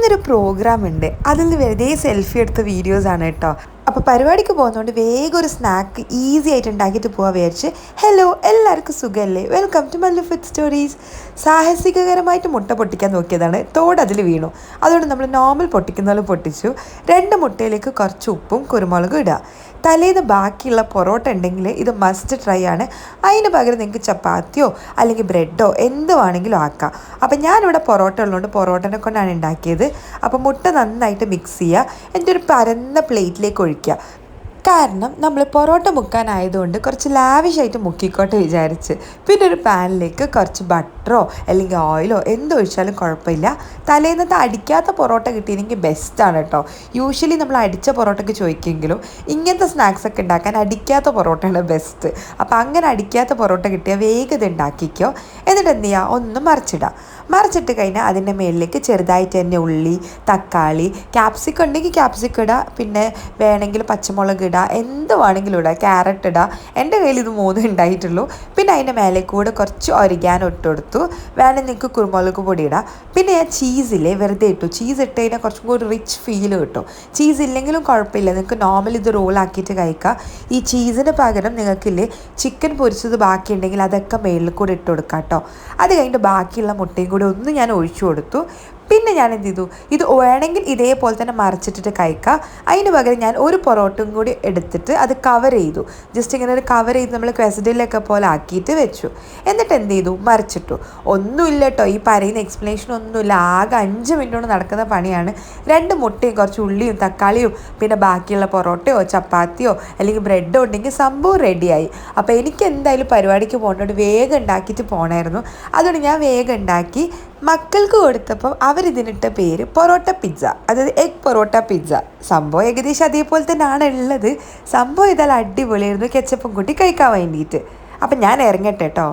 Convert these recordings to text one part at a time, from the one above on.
ഇന്നൊരു പ്രോഗ്രാം ഉണ്ട്. അതിൽ നിന്ന് വെറുതെ സെൽഫി എടുത്ത വീഡിയോസാണ് കേട്ടോ. അപ്പോൾ പരിപാടിക്ക് പോകുന്നതുകൊണ്ട് വേഗം ഒരു സ്നാക്ക് ഈസി ആയിട്ട് ഉണ്ടാക്കിയിട്ട് പോകാൻ വിചാരിച്ച്. ഹലോ, എല്ലാവർക്കും സുഖമല്ലേ? Welcome to Mallu food stories. സാഹസികകരമായിട്ട് മുട്ട പൊട്ടിക്കാൻ നോക്കിയതാണ്. തോട് അതിൽ വീണു. അതുകൊണ്ട് നമ്മൾ നോർമൽ പൊട്ടിക്കുന്ന പോലെ പൊട്ടിച്ചു. 2 മുട്ടയിലേക്ക് കുറച്ച് ഉപ്പും കുരുമുളകും ഇടുക. തലേന്ന് ബാക്കിയുള്ള പൊറോട്ട ഉണ്ടെങ്കിൽ ഇത് മസ്റ്റ് ട്രൈ ആണ്. അതിന് പകരം നിങ്ങൾക്ക് ചപ്പാത്തിയോ അല്ലെങ്കിൽ ബ്രെഡോ എന്ത് വേണമെങ്കിലും ആക്കാം. അപ്പം ഞാനിവിടെ പൊറോട്ട ഉള്ളതുകൊണ്ട് പൊറോട്ടനെ കൊണ്ടാണ് ഉണ്ടാക്കിയത്. അപ്പോൾ മുട്ട നന്നായിട്ട് മിക്സ് ചെയ്യുക. എന്നിട്ട് ഒരു പരന്ന പ്ലേറ്റിലേക്ക് ഒഴിക്കുക. കാരണം നമ്മൾ പൊറോട്ട മുക്കാനായതുകൊണ്ട് കുറച്ച് ലാവിഷായിട്ട് മുക്കിക്കോട്ടെ വിചാരിച്ച്. പിന്നെ ഒരു പാനിലേക്ക് കുറച്ച് ബട്ടറോ അല്ലെങ്കിൽ ഓയിലോ എന്തൊഴിച്ചാലും കുഴപ്പമില്ല. തലേന്നത്തെ അടിക്കാത്ത പൊറോട്ട കിട്ടിയെങ്കിൽ ബെസ്റ്റാണ് കേട്ടോ. യൂഷ്വലി നമ്മൾ അടിച്ച പൊറോട്ടയ്ക്ക് ചോദിക്കുമെങ്കിലും ഇങ്ങനത്തെ സ്നാക്സൊക്കെ ഉണ്ടാക്കാൻ അടിക്കാത്ത പൊറോട്ടയാണ് ബെസ്റ്റ്. അപ്പോൾ അങ്ങനെ അടിക്കാത്ത പൊറോട്ട കിട്ടിയാൽ വേഗം ഇത് ഉണ്ടാക്കിക്കോ. എന്നിട്ട് എന്ത് ചെയ്യുക, ഒന്ന് മറിച്ചിട്ട് കഴിഞ്ഞാൽ അതിൻ്റെ മുകളിലേക്ക് ചെറുതായിട്ട് തന്നെ ഉള്ളി, തക്കാളി, ക്യാപ്സിക്കം ഉണ്ടെങ്കിൽ ക്യാപ്സിക്കം ഇടുക. പിന്നെ വേണമെങ്കിൽ പച്ചമുളക് ഇടുക, എന്ത് വേണമെങ്കിലും ഇടുക. ക്യാരറ്റ് ഇടുക. എൻ്റെ കയ്യിൽ ഇത് 3 ഉണ്ടായിട്ടുള്ളൂ. പിന്നെ അതിൻ്റെ മേലെ കൂടെ കുറച്ച് ഒരിഗാനോ ഇട്ട് കൊടുത്തു. വേണമെങ്കിൽ നിങ്ങൾക്ക് കുരുമുളക് പൊടി ഇടാം. പിന്നെ ഞാൻ ചീസില്ലേ വെറുതെ ഇട്ടു. ചീസ് ഇട്ട് കഴിഞ്ഞാൽ കുറച്ചും കൂടി റിച്ച് ഫീൽ കിട്ടും. ചീസ് ഇല്ലെങ്കിലും കുഴപ്പമില്ല, നിങ്ങൾക്ക് നോർമൽ ഇത് റോളാക്കിയിട്ട് കഴിക്കാം. ഈ ചീസിന് പകരം നിങ്ങൾക്കില്ലേ ചിക്കൻ പൊരിച്ചത് ബാക്കിയുണ്ടെങ്കിൽ അതൊക്കെ മേളിൽ കൂടെ ഇട്ട് കൊടുക്കാം കേട്ടോ. അത് കഴിഞ്ഞിട്ട് ബാക്കിയുള്ള മുട്ടയും കൂടി ഒന്ന് ഞാൻ ഒഴിച്ചു കൊടുത്തു. പിന്നെ ഞാൻ എന്ത് ചെയ്തു, ഇത് വേണമെങ്കിൽ ഇതേപോലെ തന്നെ മറിച്ചിട്ടിട്ട് കഴിക്കാം. അതിന് പകരം ഞാൻ ഒരു പൊറോട്ടയും കൂടി എടുത്തിട്ട് അത് കവർ ചെയ്തു. ജസ്റ്റ് ഇങ്ങനെ ഒരു കവർ ചെയ്ത് നമ്മൾ ക്വസഡിലൊക്കെ പോലെ ആക്കിയിട്ട് വെച്ചു. എന്നിട്ട് എന്ത് ചെയ്തു, മറിച്ചിട്ടു. ഒന്നുമില്ല കേട്ടോ, ഈ പറയുന്ന എക്സ്പ്ലനേഷൻ ഒന്നുമില്ല. ആകെ 5 മിനിറ്റ് കൊണ്ട് നടക്കുന്ന പണിയാണ്. 2 മുട്ടയും കുറച്ച് ഉള്ളിയും തക്കാളിയും പിന്നെ ബാക്കിയുള്ള പൊറോട്ടയോ ചപ്പാത്തിയോ അല്ലെങ്കിൽ ബ്രെഡോ ഉണ്ടെങ്കിൽ സംഭവം റെഡിയായി. അപ്പോൾ എനിക്ക് എന്തായാലും പരിപാടിക്ക് പോകേണ്ടത് വേഗം ഉണ്ടാക്കിയിട്ട് പോകണമായിരുന്നു. അതുകൊണ്ട് ഞാൻ വേഗം ഉണ്ടാക്കി മക്കൾക്ക് കൊടുത്തപ്പം അവരിതിനിട്ട പേര് പൊറോട്ട പിസ്സ, അതായത് എഗ് പൊറോട്ട പിസ്സ. സംഭവം ഏകദേശം അതേപോലെ തന്നെയാണ് ഉള്ളത്. സംഭവം ഇതായാലും അടിപൊളിയായിരുന്നു, കെച്ചപ്പും കൂട്ടി കഴിക്കാൻ വേണ്ടിയിട്ട്. അപ്പം ഞാൻ ഇറങ്ങട്ടെ കേട്ടോ.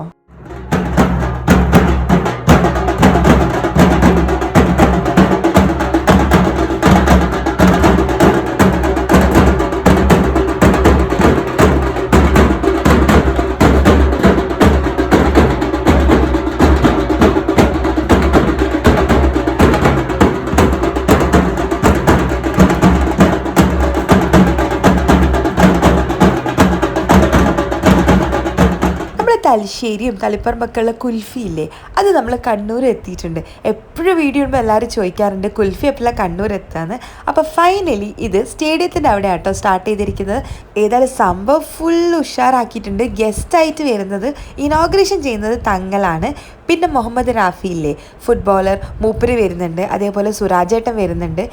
തലശ്ശേരിയും തളിപ്പറമ്പൊക്കെയുള്ള കുൽഫി ഇല്ലേ, അത് നമ്മൾ കണ്ണൂർ എത്തിയിട്ടുണ്ട്. എപ്പോഴും വീഡിയോ ഇടുമ്പോൾ എല്ലാവരും ചോദിക്കാറുണ്ട് കുൽഫി എപ്പോഴാണ് കണ്ണൂർ എത്താന്ന്. അപ്പോൾ ഫൈനലി ഇത് സ്റ്റേഡിയത്തിൻ്റെ അവിടെ ആട്ടോ സ്റ്റാർട്ട് ചെയ്തിരിക്കുന്നത്. ഏതായാലും സംഭവം ഫുൾ ഉഷാറാക്കിയിട്ടുണ്ട്. ഗസ്റ്റായിട്ട് വരുന്നത്, ഇനോഗ്രേഷൻ ചെയ്യുന്നത് തങ്ങളാണ്. പിന്നെ മുഹമ്മദ് റാഫി ഇല്ലേ ഫുട്ബോളർ, മൂപ്പര് വരുന്നുണ്ട്. അതേപോലെ സുരാജേട്ടൻ വരുന്നുണ്ട്.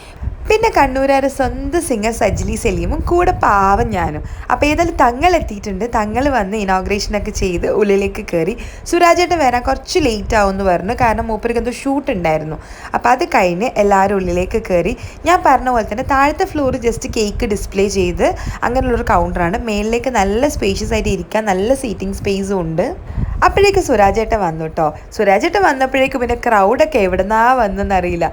പിന്നെ കണ്ണൂരാർ സ്വന്തം സിംഗർ സജ്ലി സലീമും കൂടെ പാവം ഞാനും. അപ്പോൾ ഏതായാലും തങ്ങൾ എത്തിയിട്ടുണ്ട്. തങ്ങൾ വന്ന് ഇനോഗ്രേഷനൊക്കെ ചെയ്ത് ഉള്ളിലേക്ക് കയറി. സുരാജേട്ടൻ വരാൻ കുറച്ച് ലേറ്റ് ആവുമെന്ന് പറഞ്ഞു, കാരണം മൂപ്പർക്ക് എന്തോ ഷൂട്ട് ഉണ്ടായിരുന്നു. അപ്പോൾ അത് കഴിഞ്ഞ് എല്ലാവരും ഉള്ളിലേക്ക് കയറി. ഞാൻ പറഞ്ഞ പോലെ തന്നെ താഴത്തെ ഫ്ലോർ ജസ്റ്റ് കേക്ക് ഡിസ്പ്ലേ ചെയ്ത് അങ്ങനെയുള്ളൊരു കൗണ്ടറാണ്. മേളിലേക്ക് നല്ല സ്പേഷ്യസ് ആയിട്ട് ഇരിക്കാൻ നല്ല സീറ്റിംഗ് സ്പേസും ഉണ്ട്. അപ്പോഴേക്ക് സുരാജേട്ടൻ വന്നു കേട്ടോ. സുരാജേട്ടൻ വന്നപ്പോഴേക്കും പിന്നെ ക്രൗഡൊക്കെ എവിടെന്നാ വന്നെന്നറിയില്ല.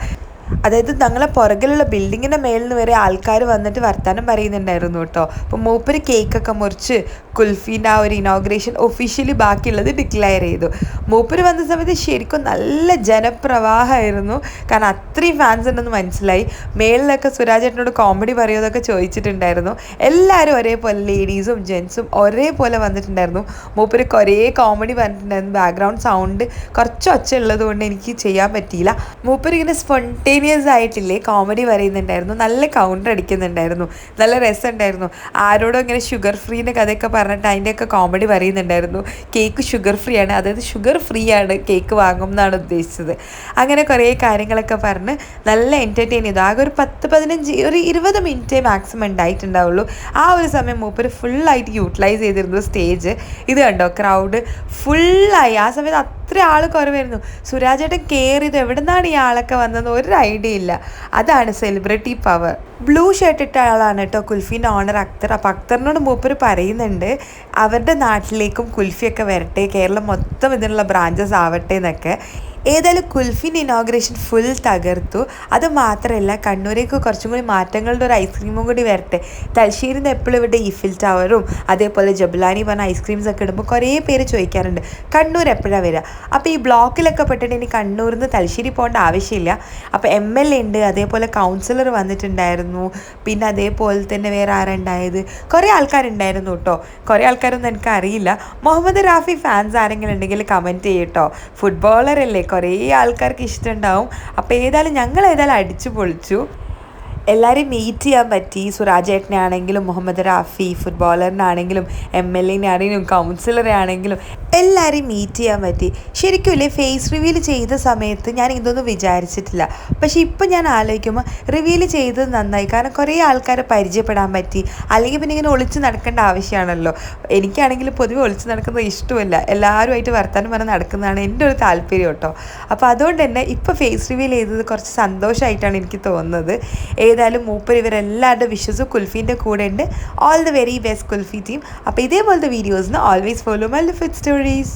അതായത് ഞങ്ങളെ പുറകിലുള്ള ബിൽഡിങ്ങിൻ്റെ മേളിൽ നിന്ന് വരെ ആൾക്കാർ വന്നിട്ട് വർത്തമാനം പറയുന്നുണ്ടായിരുന്നു കേട്ടോ. അപ്പോൾ മൂപ്പര് കേക്കൊക്കെ മുറിച്ച് കുൽഫീൻ്റെ ആ ഒരു ഇനോഗ്രേഷൻ ഒഫീഷ്യലി ബാക്കിയുള്ളത് ഡിക്ലെയർ ചെയ്തു. മൂപ്പര് വന്ന സമയത്ത് ശരിക്കും നല്ല ജനപ്രവാഹമായിരുന്നു, കാരണം അത്രയും ഫാൻസ് ഉണ്ടെന്ന് മനസ്സിലായി. മേളിലൊക്കെ സുരാജേട്ടനോട് കോമഡി പറയുമോന്നൊക്കെ ചോദിച്ചിട്ടുണ്ടായിരുന്നു. എല്ലാവരും ഒരേപോലെ, ലേഡീസും ജെൻസും ഒരേപോലെ വന്നിട്ടുണ്ടായിരുന്നു. മൂപ്പര് കുറേ കോമഡി പറഞ്ഞിട്ടുണ്ടായിരുന്നു. ബാക്ക്ഗ്രൗണ്ട് സൗണ്ട് കുറച്ച് ഒച്ച ഉള്ളത് കൊണ്ട് എനിക്ക് ചെയ്യാൻ പറ്റിയില്ല. മൂപ്പര് ഇങ്ങനെ സ്പോണ്ടേനിയസ് ആയിട്ടില്ലേ കോമഡി പറയുന്നുണ്ടായിരുന്നു. നല്ല കൗണ്ടർ അടിക്കുന്നുണ്ടായിരുന്നു. നല്ല രസമുണ്ടായിരുന്നു. ആരോടോ ഇങ്ങനെ ഷുഗർ ഫ്രീൻ്റെ കഥയൊക്കെ പറഞ്ഞിട്ട് അതിൻ്റെയൊക്കെ കോമഡി പറയുന്നുണ്ടായിരുന്നു. കേക്ക് ഷുഗർ ഫ്രീ ആണ്, അതായത് ഷുഗർ ഫ്രീ ആണ് കേക്ക് വാങ്ങും എന്നാണ് ഉദ്ദേശിച്ചത്. അങ്ങനെ കുറേ കാര്യങ്ങളൊക്കെ പറഞ്ഞ് നല്ല എൻ്റർടൈൻ ചെയ്തു. ആകെ ഒരു 10-15 ഒരു 20 മിനിറ്റേ മാക്സിമം ഉണ്ടായിട്ടുണ്ടാവുള്ളൂ. ആ ഒരു സമയം മൂപ്പര് ഫുള്ളായിട്ട് യൂട്ടിലൈസ് ചെയ്തിരുന്നു സ്റ്റേജ്. ഇത് കണ്ടോ, ക്രൗഡ് ഫുള്ളായി. ആ സമയത്ത് അത്ര ആൾ കുറവായിരുന്നു. സുരാജേട്ടൻ കയറിയത് എവിടെ നിന്നാണ് ഈ ആളൊക്കെ വന്നതെന്ന് ഒരു ഐഡിയ ഇല്ല. അതാണ് സെലിബ്രിറ്റി പവർ. ബ്ലൂ ഷർട്ട് ഇട്ട ആളാണ് കേട്ടോ കുൽഫീൻ്റെ ഓണർ അക്തർ. അപ്പോൾ അക്തറിനോട് മൂപ്പര് പറയുന്നുണ്ട് അവരുടെ നാട്ടിലേക്കും കുൽഫിയൊക്കെ വരട്ടെ, കേരളം മൊത്തം ഇതിനുള്ള ബ്രാഞ്ചസ് ആവട്ടെ എന്നൊക്കെ. ഏതായാലും കുൽഫിൻ്റെ ഇനോഗ്രേഷൻ ഫുൾ തകർത്തു. അത് മാത്രമല്ല കണ്ണൂരേക്ക് കുറച്ചും കൂടി മാറ്റങ്ങളുടെ ഒരു ഐസ്ക്രീമും കൂടി വരട്ടെ. തലശ്ശേരിയിൽ നിന്ന് എപ്പോഴും ഇവിടെ ഈഫിൽ ടവറും അതേപോലെ ജബലാനി പറഞ്ഞ ഐസ്ക്രീംസ് ഒക്കെ ഇടുമ്പോൾ കുറേ പേര് ചോദിക്കാറുണ്ട് കണ്ണൂർ എപ്പോഴാണ് വരിക. അപ്പോൾ ഈ ബ്ലോക്കിലൊക്കെ പെട്ടിട്ട് ഇനി കണ്ണൂരിൽ നിന്ന് തലശ്ശേരി പോകേണ്ട ആവശ്യമില്ല. അപ്പോൾ MLA ഉണ്ട്, അതേപോലെ കൗൺസിലർ വന്നിട്ടുണ്ടായിരുന്നു, പിന്നെ അതേപോലെ തന്നെ വേറെ ആരുണ്ടായത്, കുറേ ആൾക്കാരുണ്ടായിരുന്നു കേട്ടോ. കുറേ ആൾക്കാരൊന്നും എനിക്ക് അറിയില്ല. മുഹമ്മദ് റാഫി ഫാൻസ് ആരെങ്കിലും ഉണ്ടെങ്കിൽ കമൻറ്റ് ചെയ്യട്ടോ. ഫുട്ബോളറല്ലേ, കുറേ ആൾക്കാർക്ക് ഇഷ്ടമുണ്ടാവും. അപ്പോൾ ഞങ്ങൾ അടിച്ചു പൊളിച്ചു. എല്ലാവരെയും മീറ്റ് ചെയ്യാൻ പറ്റി. സുരാജ് ഏട്ടനെ ആണെങ്കിലും മുഹമ്മദ് റാഫി ഫുട്ബോളറിനാണെങ്കിലും MLA ആണെങ്കിലും കൗൺസിലറെ ആണെങ്കിലും എല്ലാവരെയും മീറ്റ് ചെയ്യാൻ പറ്റി. ശരിക്കും ഇല്ലേ, ഫേസ് റിവീൽ ചെയ്ത സമയത്ത് ഞാൻ ഇതൊന്നും വിചാരിച്ചിട്ടില്ല. പക്ഷേ ഇപ്പം ഞാൻ ആലോചിക്കുമ്പോൾ റിവീൽ ചെയ്തത് നന്നായി. കാരണം കുറേ ആൾക്കാരെ പരിചയപ്പെടാൻ പറ്റി. അല്ലെങ്കിൽ പിന്നെ ഇങ്ങനെ ഒളിച്ച് നടക്കേണ്ട ആവശ്യമാണല്ലോ. എനിക്കാണെങ്കിൽ പൊതുവെ ഒളിച്ച് നടക്കുന്നത് ഇഷ്ടമല്ല. എല്ലാവരുമായിട്ട് വർത്താനം പറഞ്ഞ് നടക്കുന്നതാണ് എൻ്റെ ഒരു താല്പര്യം കേട്ടോ. അപ്പോൾ അതുകൊണ്ട് തന്നെ ഇപ്പോൾ ഫേസ് റിവീൽ ചെയ്തത് കുറച്ച് സന്തോഷമായിട്ടാണ് എനിക്ക് തോന്നുന്നത്. ഏതായാലും മൂപ്പർ ഇവരെല്ലാവരുടെ വിഷസും കുൽഫീൻ്റെ കൂടെ ഉണ്ട്. All the very best kulfi team. അപ്പോൾ ഇതേപോലത്തെ വീഡിയോസിന് always follow my food stories.